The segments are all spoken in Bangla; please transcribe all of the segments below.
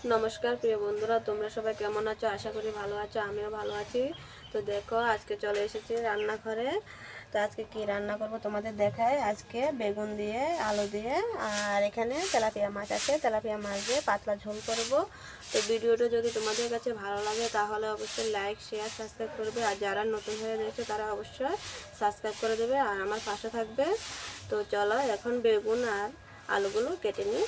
নমস্কার প্রিয় বন্ধুরা, তোমরা সবাই কেমন আছো? আশা করি ভালো আছো, আমিও ভালো আছি। তো দেখো, আজকে চলে এসেছি রান্নাঘরে। তো আজকে কি রান্না করব তোমাদের দেখাই। আজকে বেগুন দিয়ে, আলু দিয়ে, আর এখানে তেলাপিয়া মাছ আছে, তেলাপিয়া মাছ দিয়ে পাতলা ঝোল করব। তো ভিডিওটা যদি তোমাদের কাছে ভালো লাগে তাহলে অবশ্যই লাইক, শেয়ার, সাবস্ক্রাইব করবে। আর যারা নতুন হয়ে দেখছো তারা অবশ্যই সাবস্ক্রাইব করে দেবে আর আমার পাশে থাকবে। তো চলো এখন বেগুন আর আলুগুলো কেটে নিই।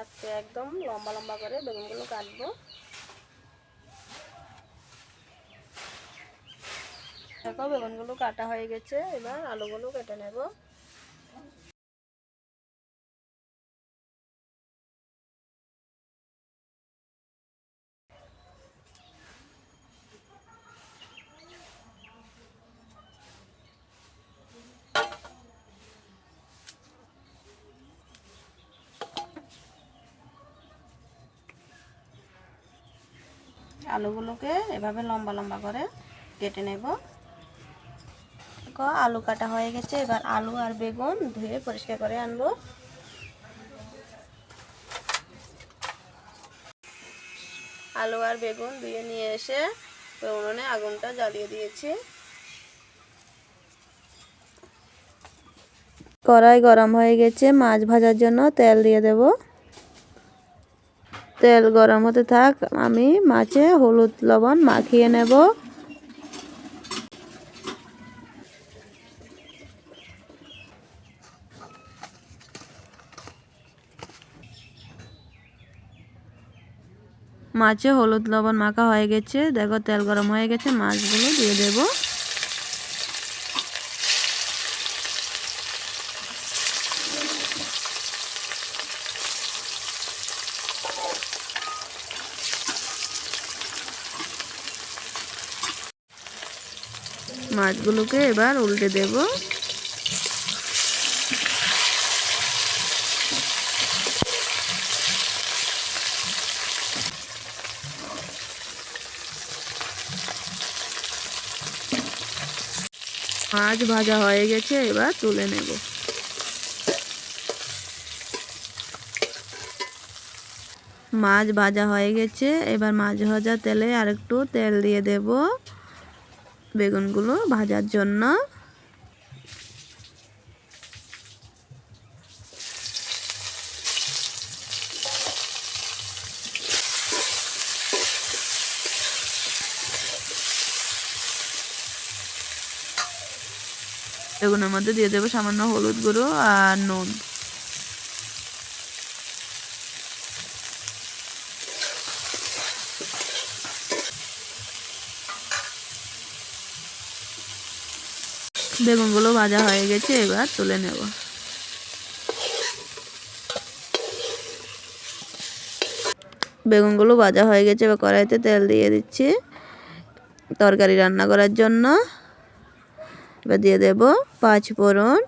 আজকে একদম লম্বা লম্বা করে বেগুনগুলো কাটবো। দেখো, বেগুনগুলো কাটা হয়ে গেছে, এবার আলুগুলো কেটে নেব। আলুগুলোকে এভাবে লম্বা লম্বা করে কেটে নেব। দেখো, আলু কাটা হয়ে গেছে, এবার আলু আর বেগুন ধুয়ে পরিষ্কার করে আনবো। আলু আর বেগুন ধুয়ে নিয়ে এসে উনুনে আগুনটা জ্বালিয়ে দিয়েছি। কড়াই গরম হয়ে গেছে, মাছ ভাজার জন্য তেল দিয়ে দেব। তেল গরম হতে থাক, আমি মাছে হলুদ লবণ মাখিয়ে নেব। মাছে হলুদ লবণ মাখা হয়ে গেছে। দেখো, তেল গরম হয়ে গেছে, মাছগুলো দিয়ে দেব। মাছগুলোকে এবার উল্টে দেব। মাছ ভাজা হয়ে গেছে, এবার তুলে নেব। মাছ ভাজা হয়ে গেছে, এবার মাছ ভাজা তেলে আরেকটু তেল দিয়ে দেব বেগুনগুলো ভাজার জন্য। বেগুনের মধ্যে দিয়ে দেবো সামান্য হলুদ গুঁড়ো আর নুন। বেগুনগুলো ভাজা হয়ে গেছে, এবার তুলে নেব। বেগুনগুলো ভাজা হয়ে গেছে, এবার কড়াইতে তেল দিয়ে দিচ্ছি তরকারি রান্না করার জন্য। এবার দিয়ে দেব 5 ফোড়ন।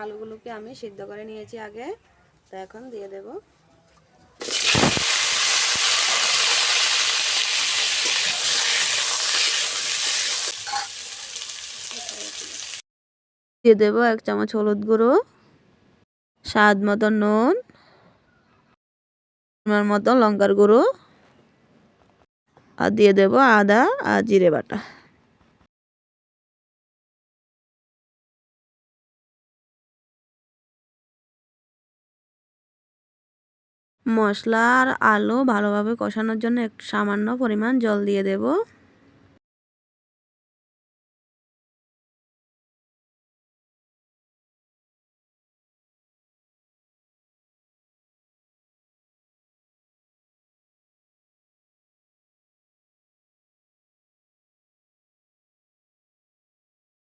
আলুগুলোকে আমি সিদ্ধ করে নিয়েছি আগে, তো এখন দিয়ে দেব। দিয়ে দেব 1 চামচ হলুদ গুঁড়ো, স্বাদ মতো নুন, পরিমাণ মতো লঙ্কার গুঁড়ো, আর দিয়ে দেব আদা আর জিরে বাটা। মশলা আর আলু ভালোভাবে কষানোর জন্য একটু সামান্য পরিমাণ জল দিয়ে দেব।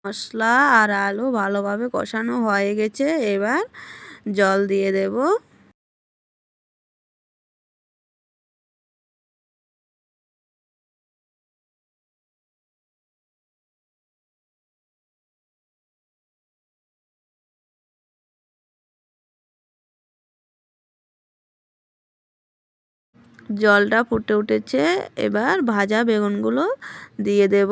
মশলা আর আলু ভালোভাবে কষানো হয়ে গেছে, এবার জল দিয়ে দেব। জলটা ফুটে উঠেছে, এবার ভাজা বেগুনগুলো দিয়ে দেব।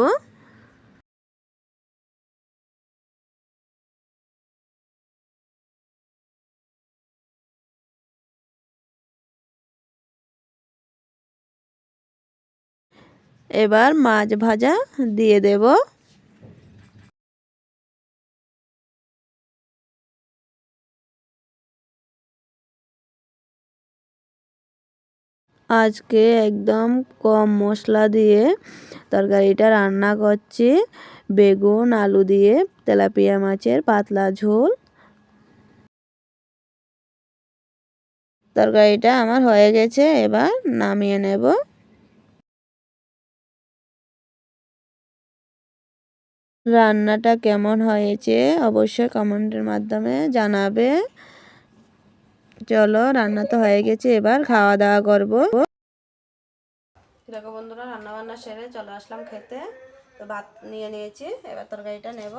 এবার মাছ ভাজা দিয়ে দেব। আজকে একদম কম মশলা দিয়ে তরকারিটা রান্না করছি, বেগুন আলু দিয়ে তেলাপিয়া মাছের পাতলা ঝোল। তরকারিটা আমার হয়ে গেছে, এবার নামিয়ে নেব। রান্নাটা কেমন হয়েছে অবশ্যই কমেন্টের মাধ্যমে জানাবে। চলো, রান্না তো হয়ে গেছে, এবার খাওয়া দাওয়া করব। দেখো বন্ধুরা, রান্না বান্না সেরে চলে আসলাম খেতে। তো ভাত নিয়ে নিয়েছি, এবার তরকারিটা নেব।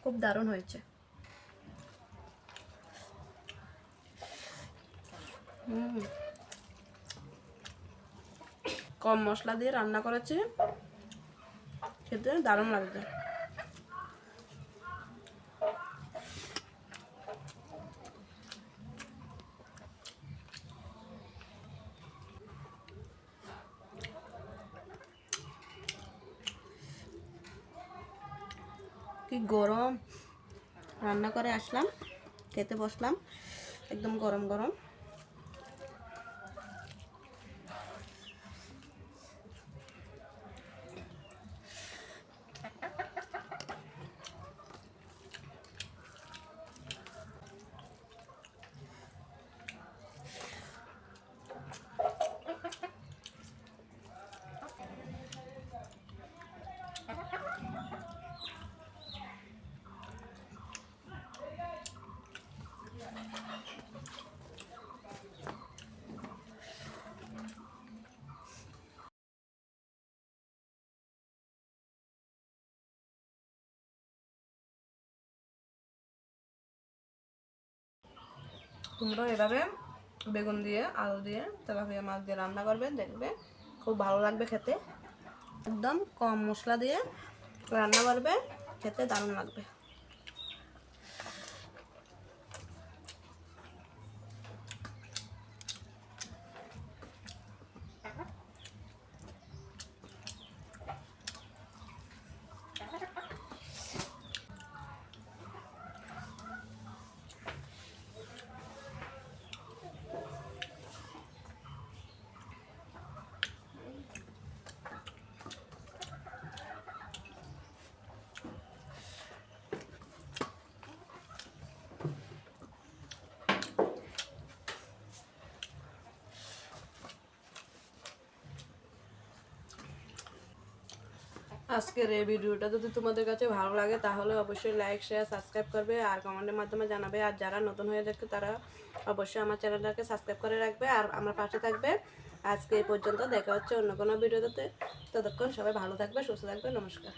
খুব দারুণ হয়েছে। কম মশলা দিয়ে রান্না করেছি, খেতে দারুণ লাগছে। কি গরম, রান্না করে আসলাম, খেতে বসলাম, একদম গরম গরম। তোমরা এভাবে বেগুন দিয়ে আলু দিয়ে তেলাপিয়া মাছ দিয়ে রান্না করবে, দেখবে খুব ভালো লাগবে খেতে। একদম কম মশলা দিয়ে রান্না করবে, খেতে দারুণ লাগবে। আজকের এই ভিডিওটা যদি তোমাদের কাছে ভালো লাগে তাহলে অবশ্যই লাইক শেয়ার সাবস্ক্রাইব করবে আর কমেন্টের মাধ্যমে জানাবে। আর যারা নতুন হয়ে দেখবে তারা অবশ্যই আমার চ্যানেলটাকে সাবস্ক্রাইব করে রাখবে আর আমার পাশে থাকবে। আজকে এই পর্যন্ত, দেখা হচ্ছে অন্য কোনো ভিডিওতে। ততক্ষণ সবাই ভালো থাকবে, সুস্থ থাকবে। নমস্কার।